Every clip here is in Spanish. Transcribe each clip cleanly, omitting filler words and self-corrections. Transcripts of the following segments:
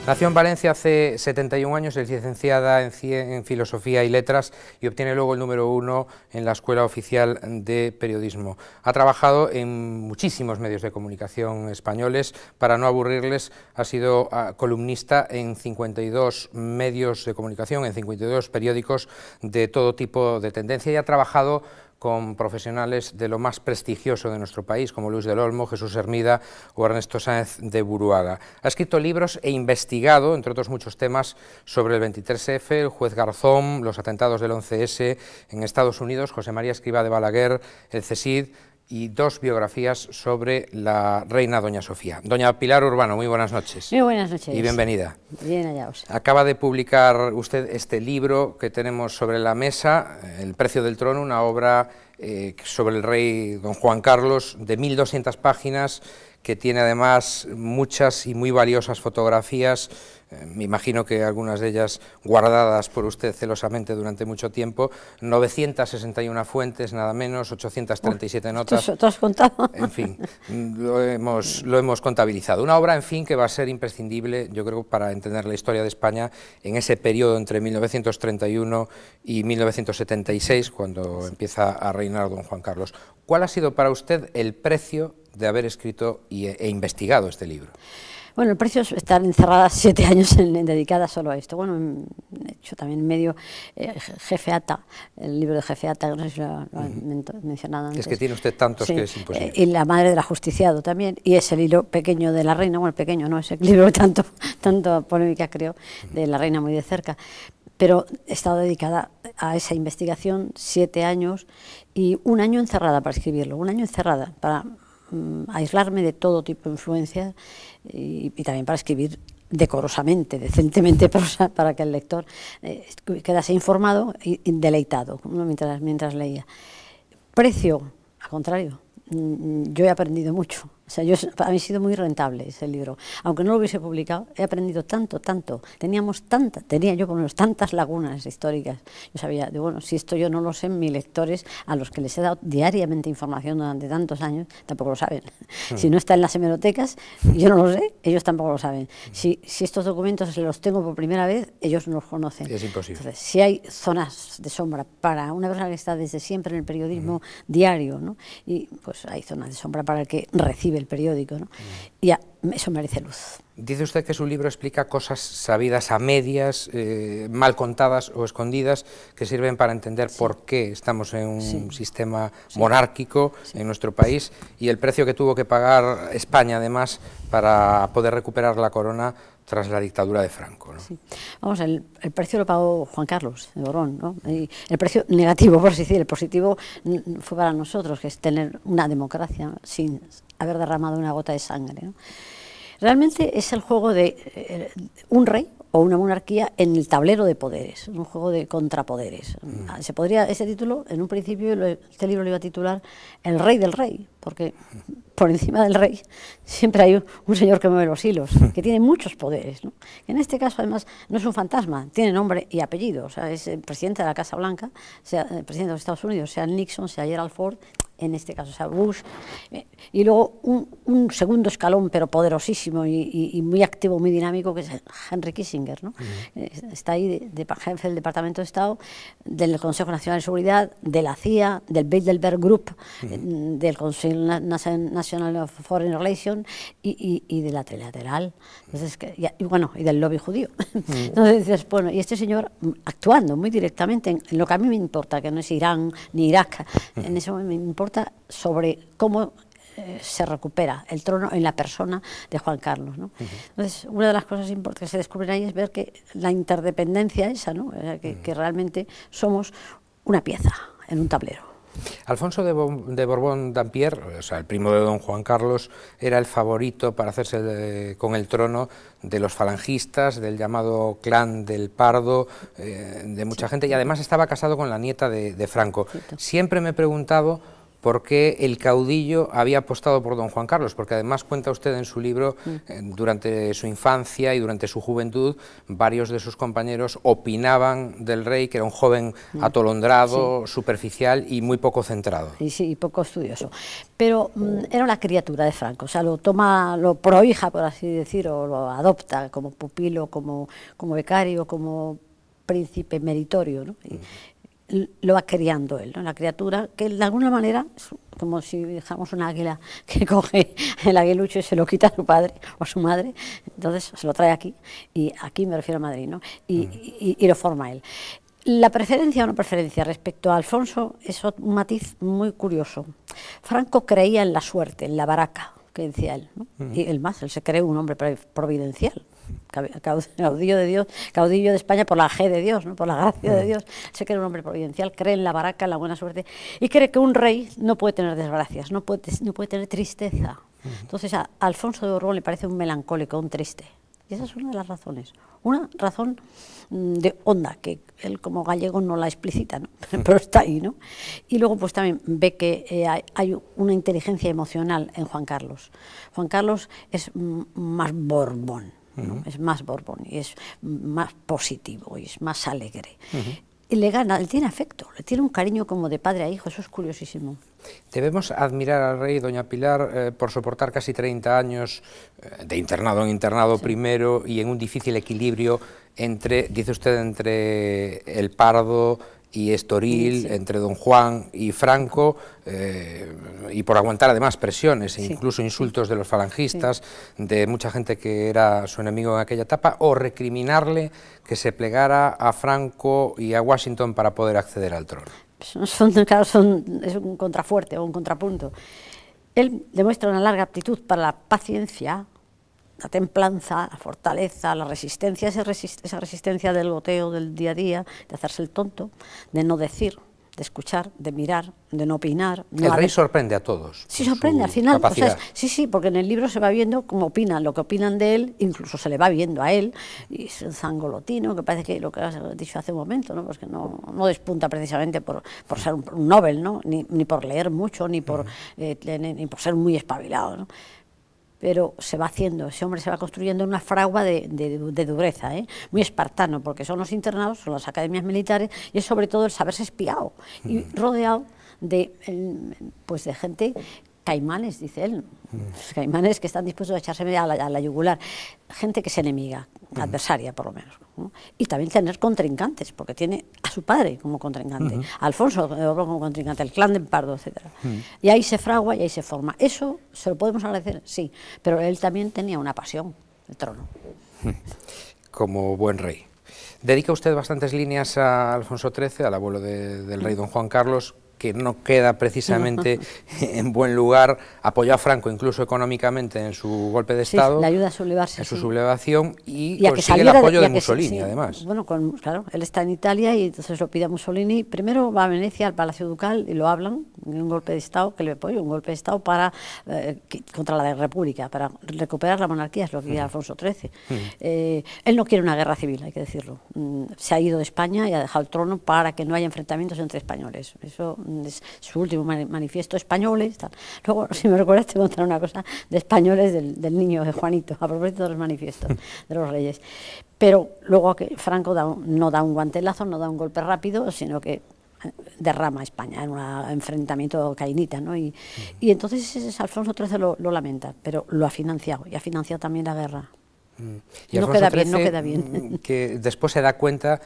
Nació en Valencia hace 71 años, es licenciada en Filosofía y Letras y obtiene luego el número 1 en la Escuela Oficial de Periodismo. Ha trabajado en muchísimos medios de comunicación españoles. Para no aburrirles, ha sido columnista en 52 medios de comunicación, en 52 periódicos de todo tipo de tendencia, y ha trabajado con profesionales de lo más prestigioso de nuestro país, como Luis del Olmo, Jesús Hermida o Ernesto Sáenz de Buruaga. Ha escrito libros e investigado, entre otros muchos temas, sobre el 23F, el juez Garzón, los atentados del 11S en Estados Unidos, José María Escrivá de Balaguer, el CSID, y 2 biografías sobre la reina doña Sofía. Doña Pilar Urbano, muy buenas noches. Muy buenas noches. Y bienvenida. Bien hallaos. Acaba de publicar usted este libro que tenemos sobre la mesa, El precio del trono, una obra sobre el rey don Juan Carlos, de 1200 páginas, que tiene además muchas y muy valiosas fotografías, me imagino que algunas de ellas guardadas por usted celosamente durante mucho tiempo, 961 fuentes, nada menos, 837 notas. ¿Tú has contado? En fin, lo hemos contabilizado. Una obra, en fin, que va a ser imprescindible, yo creo, para entender la historia de España en ese periodo entre 1931 y 1976, cuando empieza a reinar don Juan Carlos. ¿Cuál ha sido para usted el precio de haber escrito e investigado este libro? Bueno, el precio es estar encerrada 7 años dedicada solo a esto. Bueno, he hecho también medio Jefe Ata, el libro de Jefe Ata, no sé si lo han mencionado antes. Es que tiene usted tantos, sí, que es imposible. Y La madre del ajusticiado también, y es el libro pequeño de la reina, bueno, pequeño no, es el libro que tanto polémica creo, de la reina muy de cerca. Pero he estado dedicada a esa investigación 7 años y 1 año encerrada para escribirlo, 1 año encerrada para aislarme de todo tipo de influencia y también para escribir decorosamente, decentemente, para que el lector quedase informado y deleitado, ¿no? mientras leía. Precio, al contrario, yo he aprendido mucho. O sea, para mí ha sido muy rentable ese libro. Aunque no lo hubiese publicado, he aprendido tanto. Tenía yo por lo menos tantas lagunas históricas. Yo sabía, bueno, si esto yo no lo sé, mis lectores, a los que les he dado diariamente información durante tantos años, tampoco lo saben. Si no está en las hemerotecas, yo no lo sé, ellos tampoco lo saben. Si estos documentos los tengo por primera vez, ellos no los conocen. Es imposible. Entonces, si hay zonas de sombra para una persona que está desde siempre en el periodismo diario, ¿no? Y pues hay zonas de sombra para el que recibe el periódico, ¿no? Y eso merece luz. Dice usted que su libro explica cosas sabidas a medias, mal contadas o escondidas, que sirven para entender por qué estamos en un sistema monárquico en nuestro país, y el precio que tuvo que pagar España, además, para poder recuperar la corona tras la dictadura de Franco, ¿no? Sí. Vamos, el precio lo pagó Juan Carlos de Borbón, ¿no? Y el precio negativo, por así decir, el positivo fue para nosotros, que es tener una democracia sin haber derramado una gota de sangre, ¿no? Realmente es el juego de un rey o una monarquía en el tablero de poderes, un juego de contrapoderes. Se podría, ese título, en un principio, este libro lo iba a titular El rey del rey, porque por encima del rey siempre hay un señor que mueve los hilos, que tiene muchos poderes, ¿no? Que en este caso, además, no es un fantasma, tiene nombre y apellido. O sea, es el presidente de la Casa Blanca, sea el presidente de los Estados Unidos, sea Nixon, sea Gerald Ford, en este caso, o sea, Bush, y luego un segundo escalón, pero poderosísimo y muy activo, muy dinámico, que es Henry Kissinger, ¿no? Está ahí de jefe del Departamento de Estado, del Consejo Nacional de Seguridad, de la CIA, del Bilderberg Group, del Consejo National of Foreign Relations y de la Trilateral, entonces, y del lobby judío. Entonces dices, bueno, y este señor actuando muy directamente en lo que a mí me importa, que no es Irán ni Irak, en ese momento me importa sobre cómo se recupera el trono en la persona de Juan Carlos, ¿no? Entonces, una de las cosas importantes que se descubren ahí es ver que la interdependencia esa, ¿no? Que realmente somos una pieza en un tablero. Alfonso de Borbón-Dampierre, o sea, el primo de don Juan Carlos, era el favorito para hacerse con el trono de los falangistas, del llamado clan del Pardo, de mucha gente, y además estaba casado con la nieta de Franco. Siempre me he preguntado por qué el caudillo había apostado por don Juan Carlos, porque además cuenta usted en su libro, durante su infancia y durante su juventud, varios de sus compañeros opinaban del rey que era un joven atolondrado, superficial y muy poco centrado. Sí, poco estudioso. Pero era una criatura de Franco, o sea, lo toma, lo prohija, por así decir, o lo adopta como pupilo, como becario, como príncipe meritorio, ¿no? Lo va criando él, ¿no? La criatura que de alguna manera, como si dejamos un águila que coge el aguilucho y se lo quita a su padre o a su madre, entonces se lo trae aquí, y aquí me refiero a Madrid, ¿no? Y lo forma él. La preferencia o no preferencia respecto a Alfonso es un matiz muy curioso. Franco creía en la suerte, en la baraca, que decía él, ¿no? Y él se cree un hombre providencial. Caudillo de Dios, caudillo de España por la G de Dios, ¿no? Por la gracia de Dios, se cree un hombre providencial, cree en la baraca, en la buena suerte, y cree que un rey no puede tener desgracias, no puede tener tristeza. Entonces a Alfonso de Borbón le parece un melancólico, un triste, y esa es una de las razones. Una razón de honda, que él como gallego no la explicita, ¿no? Pero está ahí, ¿no? Y luego pues también ve que hay una inteligencia emocional en Juan Carlos. Juan Carlos es más Borbón, ¿no? Es más Borbón y es más positivo y es más alegre. Y le gana, le tiene afecto, le tiene un cariño como de padre a hijo, eso es curiosísimo. Debemos admirar al rey, doña Pilar, por soportar casi 30 años de internado en internado primero y en un difícil equilibrio entre, dice usted, entre el Pardo y Estoril, entre don Juan y Franco, y por aguantar además presiones e incluso insultos de los falangistas, de mucha gente que era su enemigo en aquella etapa, o recriminarle que se plegara a Franco y a Washington para poder acceder al trono. Claro, es un contrafuerte o un contrapunto. Él demuestra una larga aptitud para la paciencia, la templanza, la fortaleza, la resistencia, esa resistencia del goteo del día a día, de hacerse el tonto, de no decir, de escuchar, de mirar, de no opinar. El rey sorprende a todos. Sí, sorprende al final. O sea, sí, porque en el libro se va viendo cómo opinan, lo que opinan de él, incluso se le va viendo a él, y es un zangolotino, que parece que lo que has dicho hace un momento, ¿no? Pues que no despunta precisamente por ser un Nobel, ¿no? Ni por leer mucho, ni por ser muy espabilado, ¿no? Pero se va haciendo, ese hombre se va construyendo en una fragua de dureza, muy espartano, porque son los internados, son las academias militares, y es sobre todo el saberse espiado, y rodeado de gente, caimanes, dice él, caimanes que están dispuestos a echarse a la yugular, gente que es enemiga, adversaria por lo menos, ¿no? Y también tener contrincantes, porque tiene a su padre como contrincante, a Alfonso como contrincante, el clan de Pardo, etc. Y ahí se fragua y ahí se forma. Eso se lo podemos agradecer, sí, pero él también tenía una pasión, el trono. Como buen rey. Dedica usted bastantes líneas a Alfonso XIII, al abuelo del rey don Juan Carlos, que no queda precisamente en buen lugar, apoyó a Franco incluso económicamente en su golpe de Estado, le ayuda a sublevarse, en su sublevación, y a consigue el apoyo de Mussolini, además. Bueno, claro, él está en Italia y entonces lo pide a Mussolini, primero va a Venecia, al Palacio Ducal, y lo hablan, en un golpe de Estado, que le apoya, un golpe de Estado contra la República, para recuperar la monarquía, es lo que quiere Alfonso XIII. Él no quiere una guerra civil, hay que decirlo. Se ha ido de España y ha dejado el trono para que no haya enfrentamientos entre españoles. Eso es su último manifiesto, españoles, tal. Luego, si me recuerdas, te contaré una cosa de españoles del niño de Juanito, a propósito de los manifiestos de los reyes. Pero luego que Franco no da un guantelazo, no da un golpe rápido, sino que derrama a España en un enfrentamiento cainita, ¿no? Y entonces Alfonso XIII lo lamenta, pero lo ha financiado, y ha financiado también la guerra. Y no queda bien. Que después se da cuenta,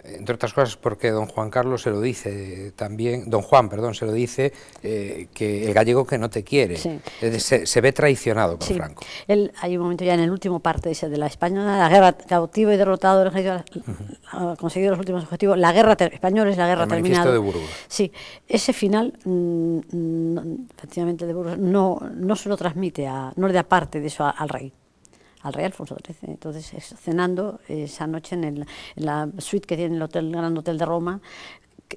entre otras cosas porque don Juan Carlos se lo dice también, don Juan, perdón, se lo dice, que el gallego que no te quiere, se ve traicionado por Franco. Él, hay un momento ya en el último parte de la España, la guerra, cautivo y derrotado, ha conseguido los últimos objetivos, la guerra española es la guerra terminada. El manifiesto de Burgos. Sí, ese final, efectivamente de Burgos, no se lo transmite, no le da parte de eso al rey Alfonso XIII. Entonces, cenando esa noche en la suite que tiene el Gran Hotel de Roma,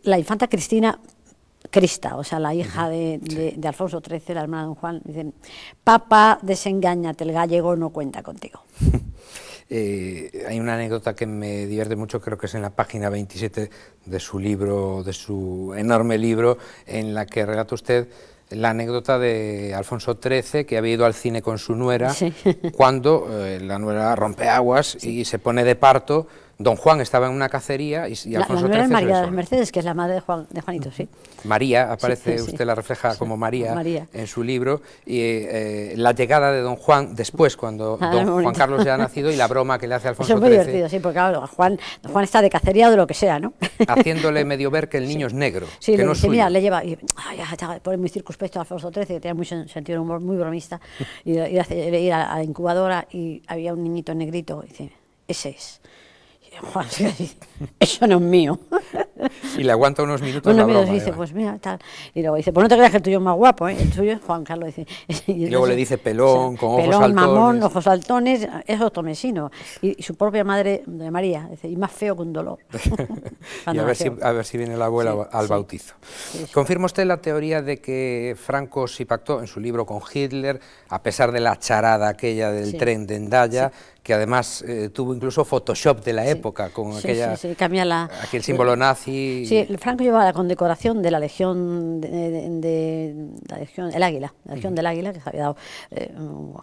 la infanta Crista, o sea, la hija de Alfonso XIII, la hermana de don Juan, dice: papá, desengáñate, el gallego no cuenta contigo. Hay una anécdota que me divierte mucho, creo que es en la página 27 de su libro, de su enorme libro, en la que relata usted la anécdota de Alfonso XIII, que había ido al cine con su nuera, sí, cuando la nuera rompe aguas, sí, y se pone de parto. Don Juan estaba en una cacería y Alfonso XIII... La nuera es María de las Mercedes, que es la madre de Juanito, sí. María, aparece, sí, usted la refleja como María en su libro, y la llegada de Don Juan después, cuando don Juan Carlos ya ha nacido, y la broma que le hace Alfonso XIII. Eso es muy divertido, sí, porque claro, Juan está de cacería o de lo que sea, ¿no? Haciéndole medio ver que el niño es negro, sí, que no es suyo. Mira, le lleva, y pone muy circunspecto a Alfonso XIII, que tenía mucho sentido de humor, muy bromista, y ir a la incubadora, y había un niñito negrito, y dice, ese es. Juan dice, eso no es mío. Y le aguanta unos minutos la broma. Y dice, pues mira, tal. Y luego dice, pues no te creas que el tuyo es más guapo, ¿eh? El tuyo es Juan Carlos. Dice, y luego le dice pelón, con ojos pelón, saltones. mamón, ojos saltones, es otomesino. Y su propia madre, de María, dice, y más feo que un dolor. Y a ver si viene la abuela al bautizo. ¿Confirma usted la teoría de que Franco sí pactó en su libro con Hitler, a pesar de la charada aquella del tren de Hendaya, que además tuvo incluso Photoshop de la época, con aquel símbolo nazi? Sí, Franco llevaba la condecoración de la Legión la Legión, el Águila, la Legión del Águila, que se había dado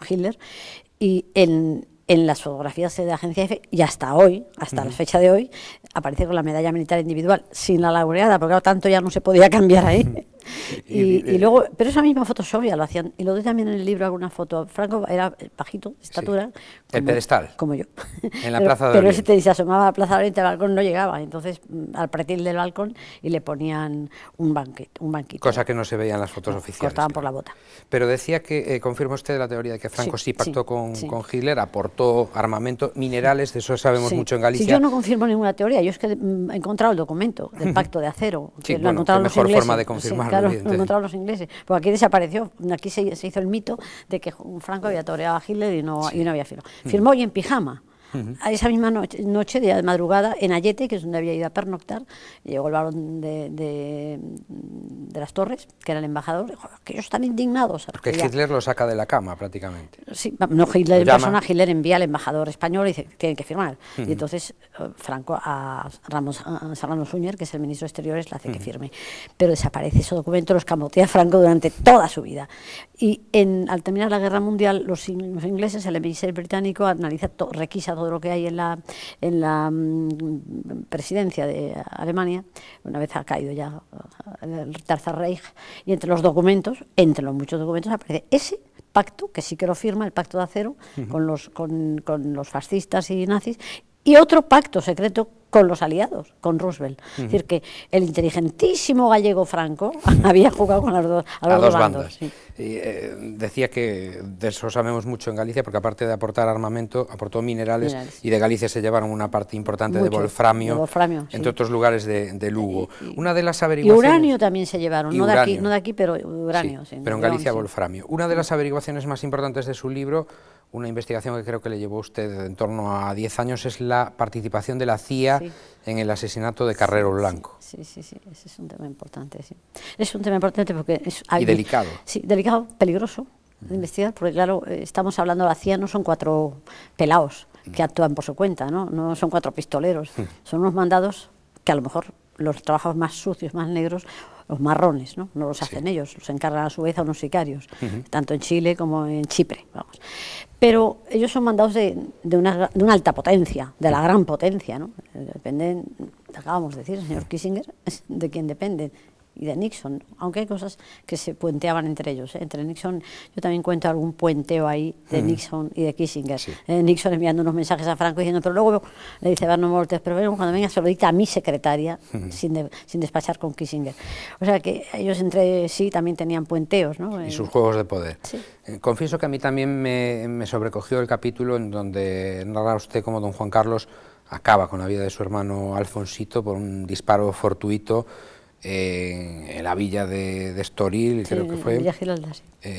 Hitler, y en las fotografías de la agencia EFE, y hasta hoy, hasta la fecha de hoy, aparece con la medalla militar individual, sin la laureada, porque claro, tanto ya no se podía cambiar ahí. Y luego, pero esa misma Photoshop ya lo hacían, y lo doy también en el libro alguna foto. Franco era bajito, de estatura, el pedestal, como yo, en la Plaza de pero Oriente. Se asomaba a la Plaza de Oriente, el balcón no llegaba, entonces al pretil del balcón y le ponían un banquito. Cosa que no se veía en las fotos oficiales. Cortaban por la bota. Pero decía que, confirma usted la teoría de que Franco sí pactó con Hitler, aportó armamento, minerales, de eso sabemos mucho en Galicia. Yo no confirmo ninguna teoría, yo es que he encontrado el documento del Pacto de Acero, que lo encontraron los ingleses. Forma de confirmarlo. Claro, lo encontraron los ingleses, porque aquí desapareció, aquí se hizo el mito de que Franco había toreado a Hitler y no había firmado. Firmó y en pijama. A esa misma noche, de madrugada, en Ayete, que es donde había ido a pernoctar, llegó el barón de las Torres, que era el embajador, dijo que ellos están indignados. Porque Hitler lo saca de la cama, prácticamente. Sí, no Hitler en persona, Hitler envía al embajador español y dice, tienen que firmar. Y entonces Franco a Serrano Suñer, que es el ministro de Exteriores, le hace que firme. Pero desaparece ese documento, los camotea Franco durante toda su vida. Y al terminar la Guerra Mundial, los ingleses, el emisario británico, analiza, requisa todo lo que hay en la presidencia de Alemania, una vez ha caído ya el Tercer Reich, y entre los documentos, entre los muchos documentos, aparece ese pacto, que sí que lo firma, el Pacto de Acero, con los fascistas y nazis, y otro pacto secreto con los aliados, con Roosevelt. Es decir, que el inteligentísimo gallego Franco había jugado con a los dos bandos. Sí. Decía que de eso sabemos mucho en Galicia, porque aparte de aportar armamento, aportó minerales. Y de Galicia se llevaron una parte importante de wolframio, entre otros lugares de Lugo. Una de las averiguaciones... Y uranio también se llevaron, no de aquí, pero uranio. Sí, pero en Galicia wolframio. Una de las averiguaciones más importantes de su libro, una investigación que creo que le llevó a usted en torno a 10 años, es la participación de la CIA en el asesinato de Carrero Blanco. Sí, ese es un tema importante, sí. Es un tema importante porque es... Y delicado. Sí, delicado, peligroso de investigar, porque claro, estamos hablando de la CIA, no son 4 pelaos que actúan por su cuenta, no son 4 pistoleros, son unos mandados que a lo mejor los trabajos más sucios, más negros, los marrones, no los hacen ellos, los encargan a su vez a unos sicarios, tanto en Chile como en Chipre, vamos. Pero ellos son mandados de una alta potencia, de la gran potencia, ¿no? Dependen, acabamos de decir, el señor Kissinger, de quién dependen, y de Nixon, aunque hay cosas que se puenteaban entre ellos, entre Nixon, yo también cuento algún puenteo ahí de Nixon y de Kissinger, Nixon enviando unos mensajes a Franco diciendo, pero luego le dice Verno Mortes, pero bueno, cuando venga se lo dicta a mi secretaria, sin despachar con Kissinger. O sea que ellos entre sí también tenían puenteos, ¿no? Y sus juegos de poder. Confieso que a mí también me sobrecogió el capítulo en donde narra usted cómo don Juan Carlos acaba con la vida de su hermano Alfonsito por un disparo fortuito en la villa de Estoril, creo que fue. Villa Giralda,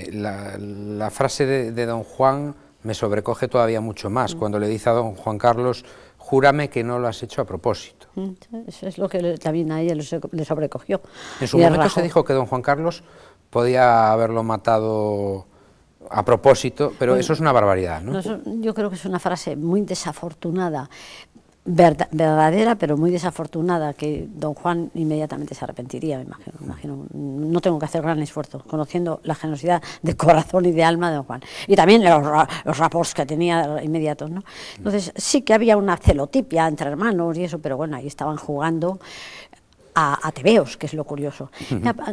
la frase de don Juan me sobrecoge todavía mucho más, cuando le dice a don Juan Carlos, júrame que no lo has hecho a propósito. Eso es lo que también a ella le sobrecogió. En su momento se dijo que don Juan Carlos podía haberlo matado a propósito, pero eso es una barbaridad, ¿no? Yo creo que es una frase muy desafortunada, verdadera, pero muy desafortunada, que don Juan inmediatamente se arrepentiría, me imagino. No tengo que hacer gran esfuerzo, conociendo la generosidad de corazón y de alma de don Juan. Y también los rapports que tenía inmediatos, ¿no? Entonces, sí que había una celotipia entre hermanos y eso, pero bueno, ahí estaban jugando a tebeos, que es lo curioso.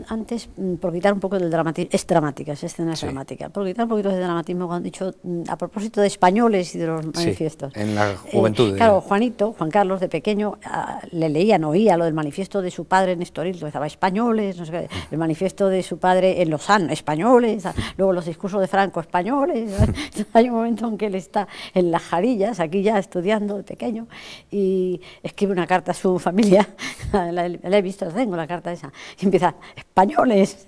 Antes, por quitar un poco del dramatismo, es dramática, es escena dramática, por quitar un poquito de dramatismo, cuando han dicho, a propósito de españoles y de los manifiestos. En la juventud. Claro, Juan Carlos, de pequeño, le leían, oía lo del manifiesto de su padre en Estoril, donde estaba españoles, no sé qué, el manifiesto de su padre en Lozán, españoles, luego los discursos de Franco, españoles. Hay un momento en que él está en las Jarillas, aquí ya estudiando de pequeño, y escribe una carta a su familia, la he visto, tengo la carta esa, y empieza, españoles.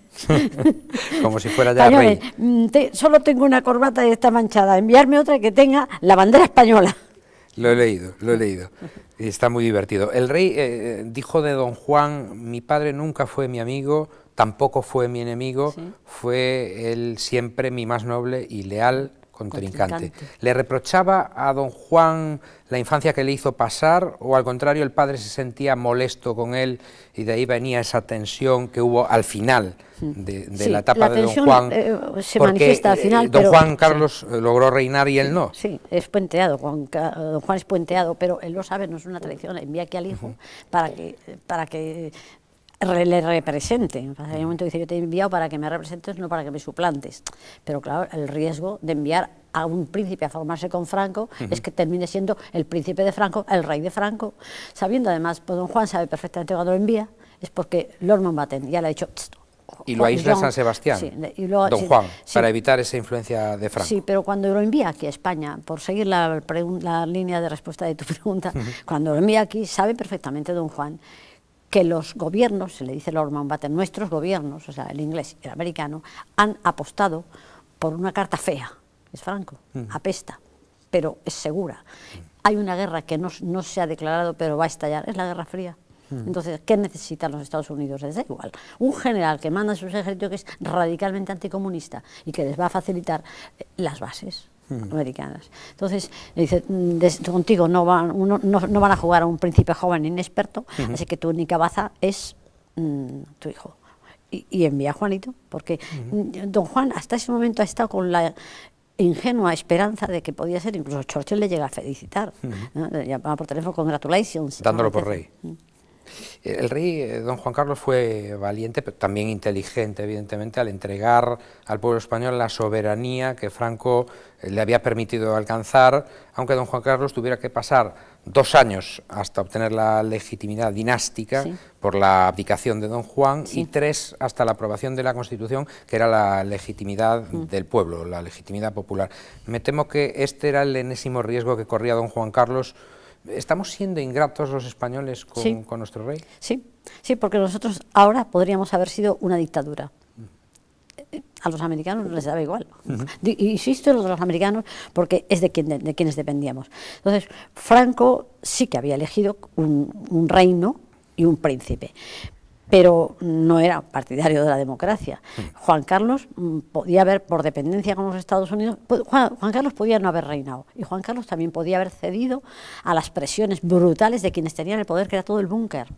Como si fuera ya rey. Solo tengo una corbata y está manchada, enviarme otra que tenga la bandera española. Lo he leído, y está muy divertido. El rey dijo de don Juan, mi padre nunca fue mi amigo, tampoco fue mi enemigo, fue él siempre mi más noble y leal contrincante. ¿Le reprochaba a don Juan la infancia que le hizo pasar, o al contrario el padre se sentía molesto con él y de ahí venía esa tensión que hubo al final de la etapa de don Juan? Se manifiesta al final, don Juan Carlos logró reinar y él no. Sí, es puenteado, don Juan es puenteado, pero él lo sabe, no es una tradición, envía aquí al hijo para que le represente. En un momento dice, yo te he enviado para que me representes, no para que me suplantes. Pero claro, el riesgo de enviar a un príncipe a formarse con Franco es que termine siendo el príncipe de Franco, el rey de Franco, sabiendo además, pues don Juan sabe perfectamente cuando lo envía, es porque Lord Mountbatten ya le ha dicho... Y lo aísla San Sebastián, don Juan, para evitar esa influencia de Franco. Sí, pero cuando lo envía aquí a España, por seguir la línea de respuesta de tu pregunta, cuando lo envía aquí, sabe perfectamente don Juan que los gobiernos, se le dice Lord Mountbatten, nuestros gobiernos, o sea, el inglés y el americano, han apostado por una carta fea, es Franco, apesta, pero es segura. Hay una guerra que no se ha declarado, pero va a estallar, es la Guerra Fría. Entonces, ¿qué necesitan los Estados Unidos? Les da igual. Un general que manda a sus ejércitos que es radicalmente anticomunista y que les va a facilitar las bases americanas. Entonces, le dice, contigo no van a jugar a un príncipe joven inexperto, así que tu única baza es tu hijo. Y envía a Juanito, porque don Juan hasta ese momento ha estado con la ingenua esperanza de que podía ser, incluso Churchill le llega a felicitar, ¿no? Le llamaba por teléfono, congratulations. Dándolo por rey. El rey don Juan Carlos fue valiente, pero también inteligente, evidentemente, al entregar al pueblo español la soberanía que Franco le había permitido alcanzar, aunque don Juan Carlos tuviera que pasar 2 años hasta obtener la legitimidad dinástica por la abdicación de don Juan y 3 hasta la aprobación de la Constitución, que era la legitimidad del pueblo, la legitimidad popular. Me temo que este era el enésimo riesgo que corría don Juan Carlos. ¿Estamos siendo ingratos los españoles con nuestro rey? Sí, porque nosotros ahora podríamos haber sido una dictadura. A los americanos les daba igual. Insisto en los americanos porque es de quienes dependíamos. Entonces, Franco sí que había elegido un reino y un príncipe, pero no era partidario de la democracia. Juan Carlos podía haber, por dependencia con los Estados Unidos, Juan Carlos podía no haber reinado, y Juan Carlos también podía haber cedido a las presiones brutales de quienes tenían el poder, que era todo el búnker.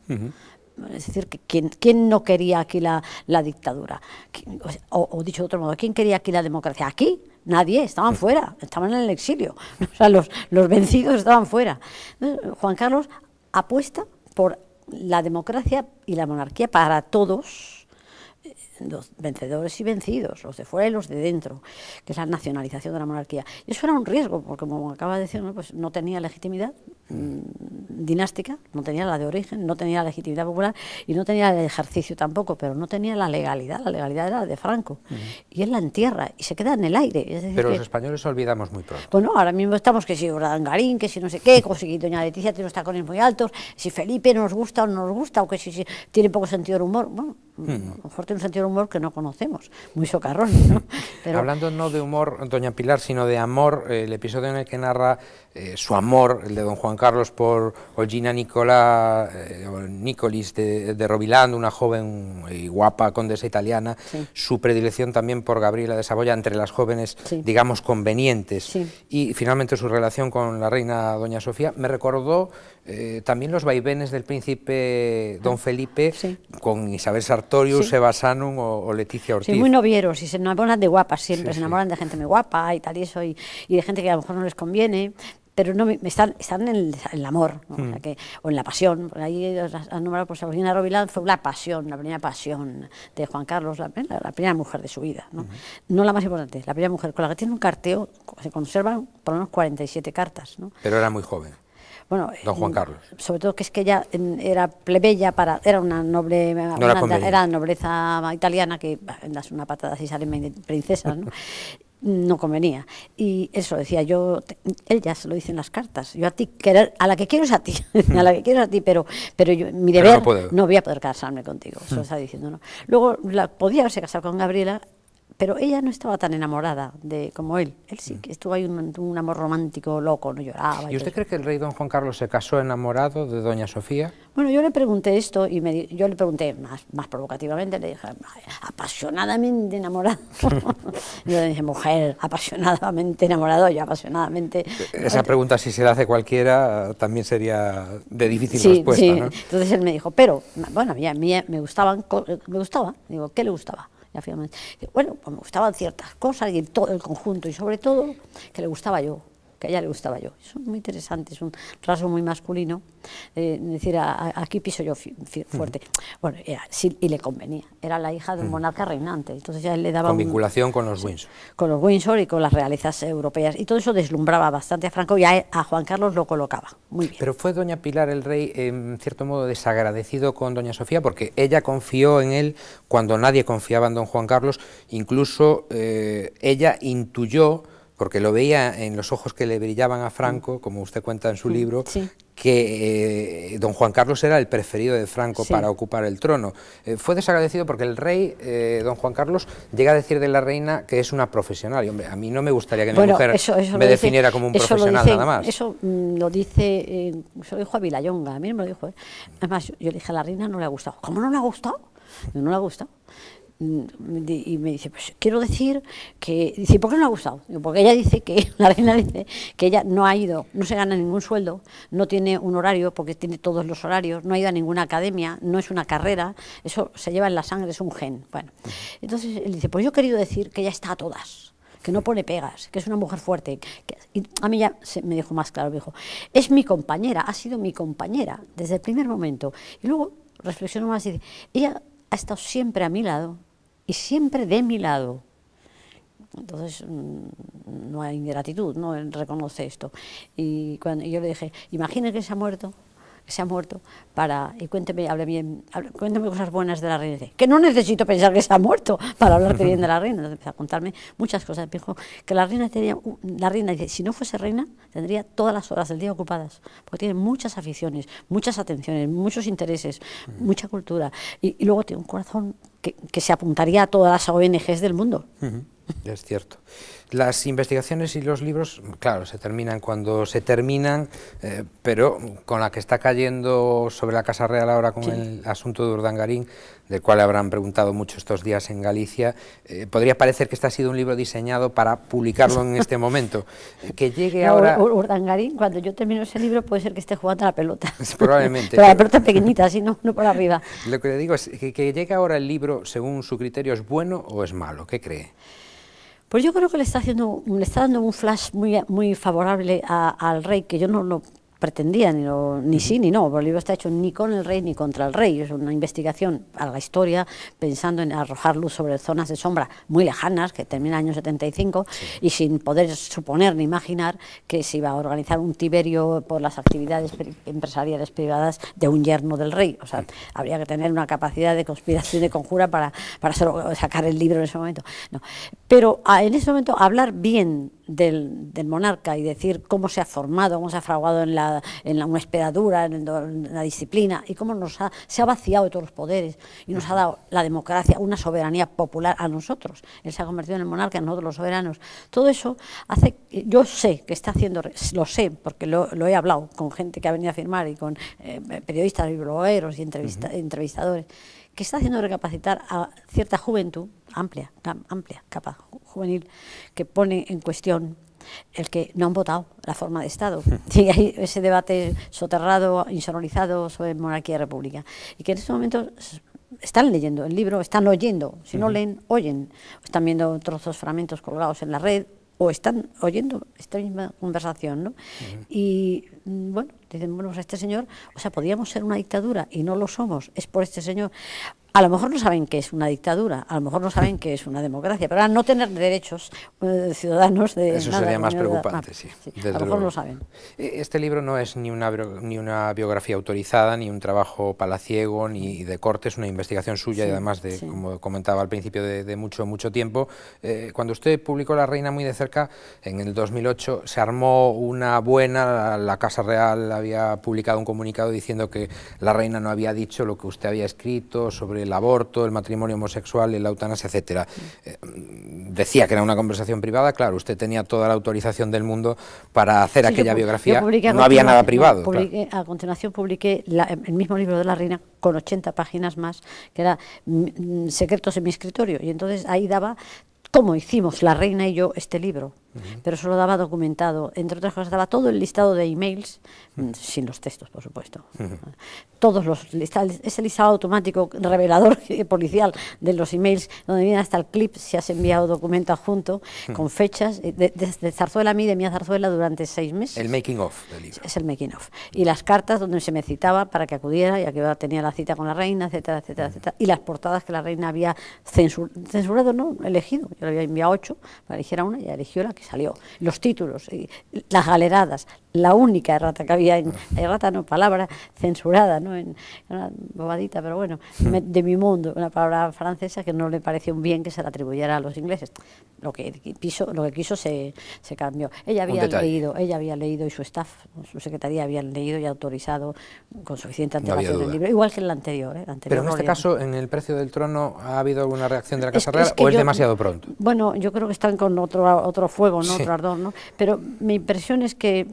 Es decir, que ¿quién no quería aquí la dictadura? O dicho de otro modo, ¿quién quería aquí la democracia? Aquí nadie, estaban fuera, estaban en el exilio. O sea, los vencidos estaban fuera. Juan Carlos apuesta por la democracia y la monarquía para todos, los vencedores y vencidos, los de fuera y los de dentro, que es la nacionalización de la monarquía. Y eso era un riesgo, porque como acaba de decir, pues no tenía legitimidad dinástica, no tenía la de origen, no tenía la legitimidad popular y no tenía el ejercicio tampoco, pero no tenía la legalidad era la de Franco. Y él la entierra y se queda en el aire. Es decir, pero los españoles olvidamos muy pronto. Bueno, ahora mismo estamos que si Urdangarín, que si no sé qué, o si doña Leticia tiene unos tacones muy altos, si Felipe nos gusta o no nos gusta, o que si tiene poco sentido del humor. Bueno, a lo mejor tiene un sentido del humor que no conocemos, muy socarrón, ¿no? Pero... Hablando no de humor, doña Pilar, sino de amor, el episodio en el que narra su amor, el de don Juan Juan Carlos por Olgina Nicolis de Roviland, una joven y guapa condesa italiana, sí. Su predilección también por Gabriela de Saboya, entre las jóvenes, sí. digamos, convenientes, sí. y finalmente su relación con la reina doña Sofía. Me recordó también los vaivenes del príncipe don Felipe, sí. con Isabel Sartorius, sí. Eva Sanum o Leticia Ortiz. Sí, muy novieros, y se enamoran de guapas siempre, sí, se enamoran de gente muy guapa y tal y eso, y de gente que a lo mejor no les conviene, pero no están en el amor, ¿no? O sea que, o en la pasión. Por ahí han nombrado, pues Olgina Roviland fue la pasión, la primera pasión de Juan Carlos, la primera mujer de su vida, ¿no? No la más importante, la primera mujer con la que tiene un carteo, se conservan por lo menos 47 cartas, ¿no? Pero era muy joven. Bueno, don Juan Carlos. Sobre todo que es que ella era plebeya, era una noble, era nobleza italiana, que das una patada así salen princesas, ¿no? No convenía. Y eso decía yo, él ya se lo dice en las cartas, yo a ti, a la que quiero es a ti, a la que quiero es a ti, pero yo, mi deber, no voy a poder casarme contigo, eso lo está diciendo, ¿no? Luego podía haberse casado con Gabriela, pero ella no estaba tan enamorada como él. Él sí que estuvo ahí un amor romántico loco, no lloraba. ¿Y usted cree que el rey don Juan Carlos se casó enamorado de doña Sofía? Bueno, yo le pregunté esto y yo le pregunté más provocativamente, le dije, apasionadamente enamorado. Yo le dije, mujer, apasionadamente enamorado, yo apasionadamente... Esa pregunta, si se la hace cualquiera, también sería de difícil respuesta, sí. ¿no? Entonces él me dijo, pero, bueno, a mí me gustaba, digo, ¿qué le gustaba? Bueno, pues me gustaban ciertas cosas y todo el conjunto, y sobre todo que le gustaba yo, que a ella le gustaba yo. Eso es muy interesante, es un rasgo muy masculino, decir, aquí piso yo fuerte. Bueno, sí, y le convenía, era la hija de un monarca reinante, entonces ya él le daba... Con vinculación con los Windsor. Con los Windsor y con las realezas europeas, y todo eso deslumbraba bastante a Franco, y a Juan Carlos lo colocaba muy bien. Pero fue doña Pilar el rey, en cierto modo, desagradecido con doña Sofía, porque ella confió en él cuando nadie confiaba en don Juan Carlos, incluso ella intuyó, porque lo veía en los ojos que le brillaban a Franco, como usted cuenta en su libro, sí, que don Juan Carlos era el preferido de Franco, sí, para ocupar el trono. Fue desagradecido porque el rey, don Juan Carlos, llega a decir de la reina que es una profesional. Y hombre, a mí no me gustaría que mi mujer me definiera como un profesional nada más. Eso lo dice, se lo dijo a Villayonga, a mí no me lo dijo. Además, yo le dije, a la reina no le ha gustado. ¿Cómo no le ha gustado? No le ha gustado. Y me dice, pues quiero decir que, dice, ¿por qué no le ha gustado? Digo, porque ella dice que, la reina dice que ella no ha ido, no se gana ningún sueldo, no tiene un horario, porque tiene todos los horarios, no ha ido a ninguna academia, no es una carrera, eso se lleva en la sangre, es un gen. Bueno, entonces él dice, pues yo he querido decir que ella está a todas, que no pone pegas, que es una mujer fuerte. Y a mí ya me dijo más claro, me dijo, es mi compañera, ha sido mi compañera desde el primer momento. Y luego reflexionó más y dice, ella ha estado siempre a mi lado y siempre de mi lado. Entonces no hay ingratitud, no reconoce esto. Y cuando yo le dije, imagine que se ha muerto, y cuénteme, cuénteme cosas buenas de la reina. Dice, que no necesito pensar que se ha muerto para hablarte bien de la reina. Entonces empezó a contarme muchas cosas. Me dijo que la reina dice, si no fuese reina, tendría todas las horas del día ocupadas, porque tiene muchas aficiones, muchas atenciones, muchos intereses, mucha cultura, y luego tiene un corazón que se apuntaría a todas las ONGs del mundo. Es cierto. Las investigaciones y los libros, claro, se terminan cuando se terminan, pero con la que está cayendo sobre la Casa Real ahora con el asunto de Urdangarín, del cual habrán preguntado mucho estos días en Galicia, podría parecer que este ha sido un libro diseñado para publicarlo en este momento. Que llegue ahora... Urdangarín, cuando yo termino ese libro, puede ser que esté jugando a la pelota. Probablemente. Pero la pelota pequeñita, así no por arriba. Lo que le digo es que llegue ahora el libro, según su criterio, ¿es bueno o es malo? ¿Qué cree? Pues yo creo que le está dando un flash muy favorable al rey, que yo no lo pretendía, ni sí ni no, porque el libro está hecho ni con el rey ni contra el rey, es una investigación a la historia, pensando en arrojar luz sobre zonas de sombra muy lejanas, que termina en el año 75, y sin poder suponer ni imaginar que se iba a organizar un Tiberio por las actividades empresariales privadas de un yerno del rey. O sea, habría que tener una capacidad de conspiración y de conjura para sacar el libro en ese momento. No. Pero en ese momento hablar bien del monarca y decir cómo se ha formado, cómo se ha fraguado en una esperadura, en la disciplina, y cómo se ha vaciado de todos los poderes y nos ha dado la democracia, una soberanía popular a nosotros. Él se ha convertido en el monarca, en nosotros los soberanos. Todo eso hace, yo sé que está haciendo, lo sé porque lo he hablado con gente que ha venido a firmar y con periodistas, blogueros y entrevistadores, que está haciendo recapacitar a cierta juventud, amplia capa juvenil, que pone en cuestión el que no han votado la forma de Estado. Y hay ese debate soterrado, insonorizado sobre monarquía y república. Y que en estos momentos están leyendo el libro, están oyendo, si no leen, oyen, están viendo trozos, fragmentos colgados en la red, o están oyendo esta misma conversación, ¿no? Y bueno, dicen, bueno, pues este señor, o sea, podíamos ser una dictadura y no lo somos, es por este señor. A lo mejor no saben qué es una dictadura, a lo mejor no saben qué es una democracia, pero al no tener derechos ciudadanos de eso nada, sería más preocupante, sí. A lo mejor no lo saben. Este libro no es ni una biografía autorizada, ni un trabajo palaciego, ni de corte, es una investigación suya y además, como comentaba al principio, de mucho tiempo. Cuando usted publicó La Reina muy de cerca, en el 2008, se armó una buena, la Casa Real había publicado un comunicado diciendo que la Reina no había dicho lo que usted había escrito sobre el aborto, el matrimonio homosexual, la eutanasia, etcétera. Decía que era una conversación privada, claro, usted tenía toda la autorización del mundo para hacer aquella biografía, no había nada privado. A continuación publiqué el mismo libro de la Reina con 80 páginas más, que era Secretos en mi escritorio, y entonces ahí daba cómo hicimos la Reina y yo este libro, pero eso lo daba documentado, entre otras cosas daba todo el listado de emails, sin los textos por supuesto, todos los listados, ese listado automático revelador policial de los emails, donde viene hasta el clip si has enviado documento adjunto, con fechas, de Zarzuela a mí, de Mía Zarzuela durante 6 meses. El making of del libro. Es el making of. Y las cartas donde se me citaba para que acudiera, ya que tenía la cita con la Reina, etcétera, etcétera, etcétera. Y las portadas que la Reina había censurado, no, elegido. Yo le había enviado 8 para elegir a una y eligió la que salió. Los títulos, las galeradas, la única errata que había, errata no, palabra censurada, ¿no? Una bobadita, pero bueno, de mi mundo, una palabra francesa que no le pareció bien que se la atribuyera a los ingleses. Lo que quiso se cambió. Ella había leído y su staff, su secretaría habían leído y autorizado con suficiente antelación el libro, igual que el anterior. Pero en este caso, en El precio del trono, ¿ha habido alguna reacción de la Casa Real o es demasiado pronto? Bueno, yo creo que están con otro fuego, ¿no? Otro ardor, ¿no? Pero mi impresión es que,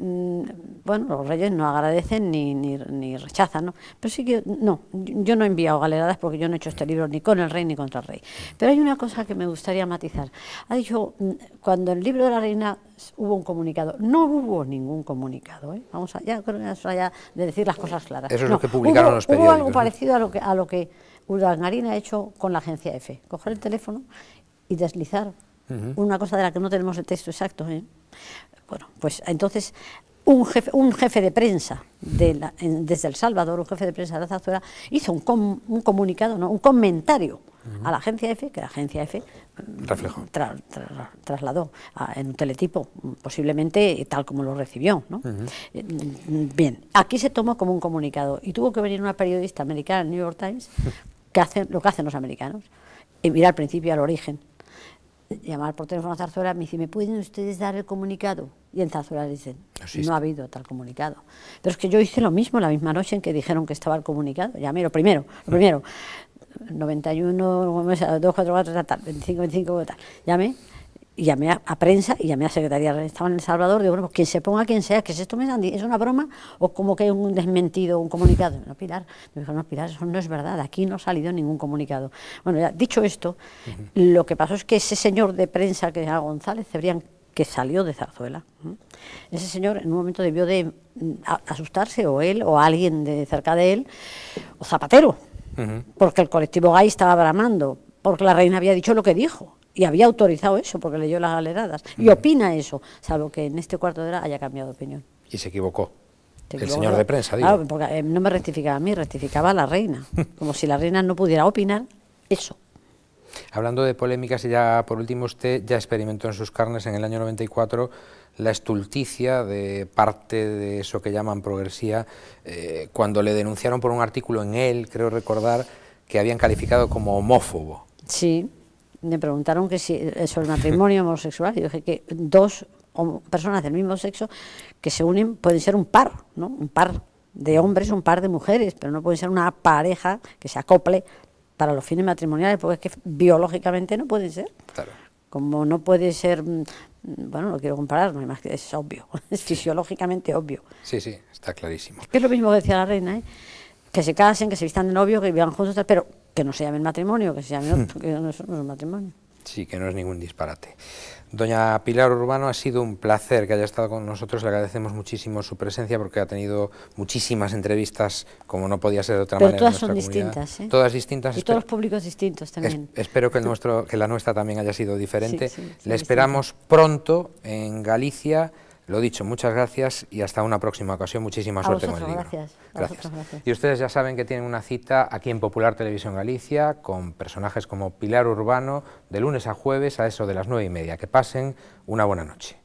bueno, los reyes no agradecen ni rechazan, ¿no? Pero sí que, no, yo no he enviado galeradas porque yo no he hecho este libro ni con el rey ni contra el rey. Pero hay una cosa que me gustaría matizar. Ha dicho, cuando en el libro de la Reina hubo un comunicado, no hubo ningún comunicado, ¿eh? Vamos allá, creo que es allá de decir las cosas claras. Eso es lo que publicaron los periódicos. Hubo algo parecido a lo que Urdangarín ha hecho con la agencia EFE, coger el teléfono y deslizar una cosa de la que no tenemos el texto exacto, ¿eh? Bueno, pues entonces un jefe de prensa desde El Salvador, un jefe de prensa de la Zarzuela, hizo un comunicado, ¿no? Un comentario a la agencia EFE, que la agencia EFE reflejó, trasladó en un teletipo, posiblemente tal como lo recibió, ¿no? Bien, aquí se tomó como un comunicado y tuvo que venir una periodista americana, el New York Times, que hace lo que hacen los americanos, y mirar al principio al origen. Llamar por teléfono a Zarzuela, me dice, ¿me pueden ustedes dar el comunicado? Y en Zarzuela dicen, no ha habido tal comunicado. Pero es que yo hice lo mismo la misma noche en que dijeron que estaba el comunicado. Llamé lo primero, 91, 244, tal, 25, tal. Llamé a prensa y llamé a secretaría. Estaba en El Salvador, digo, bueno, pues quien se ponga, quien sea, que es esto, ¿es una broma o como que hay un desmentido, un comunicado? No, Pilar, me dijo, no, Pilar, eso no es verdad, aquí no ha salido ningún comunicado. Bueno, ya dicho esto, lo que pasó es que ese señor de prensa, que era González Cebrián, que salió de Zarzuela, ese señor en un momento debió de asustarse, o él, o alguien de cerca de él, o Zapatero, porque el colectivo gay estaba bramando, porque la Reina había dicho lo que dijo. Y había autorizado eso porque leyó las galeradas. Y opina eso, salvo que en este cuarto de hora haya cambiado de opinión. Y se equivocó. El señor de prensa, digo. Claro, porque no me rectificaba a mí, rectificaba a la Reina. Como si la Reina no pudiera opinar eso. Hablando de polémicas, y ya por último, usted ya experimentó en sus carnes en el año 94 la estulticia de parte de eso que llaman progresía, cuando le denunciaron por un artículo en él, creo recordar, que habían calificado como homófobo. Sí. Me preguntaron que si sobre el matrimonio homosexual, y yo dije que 2 personas del mismo sexo que se unen, pueden ser un par, ¿no? Un par de hombres, un par de mujeres, pero no pueden ser una pareja que se acople para los fines matrimoniales, porque es que biológicamente no pueden ser. Claro. Como no puede ser, bueno, no quiero comparar, no hay más que, es obvio, es fisiológicamente obvio. Sí, sí, está clarísimo. Que es lo mismo que decía la reina, ¿eh? Que se casen, que se vistan de novio, que vivan juntos, pero que no se llamen matrimonio, que se llamen que no es matrimonio. Sí, que no es ningún disparate. Doña Pilar Urbano, ha sido un placer que haya estado con nosotros, le agradecemos muchísimo su presencia porque ha tenido muchísimas entrevistas, como no podía ser de otra manera. Pero todas son distintas, ¿eh? Todas distintas. Y todos los públicos distintos también. Espero que, que la nuestra también haya sido diferente. Sí, le esperamos pronto en Galicia. Lo dicho, muchas gracias y hasta una próxima ocasión. Muchísima suerte con el libro. Gracias. Gracias. Y ustedes ya saben que tienen una cita aquí en Popular Televisión Galicia con personajes como Pilar Urbano de lunes a jueves a eso de las 9:30. Que pasen una buena noche.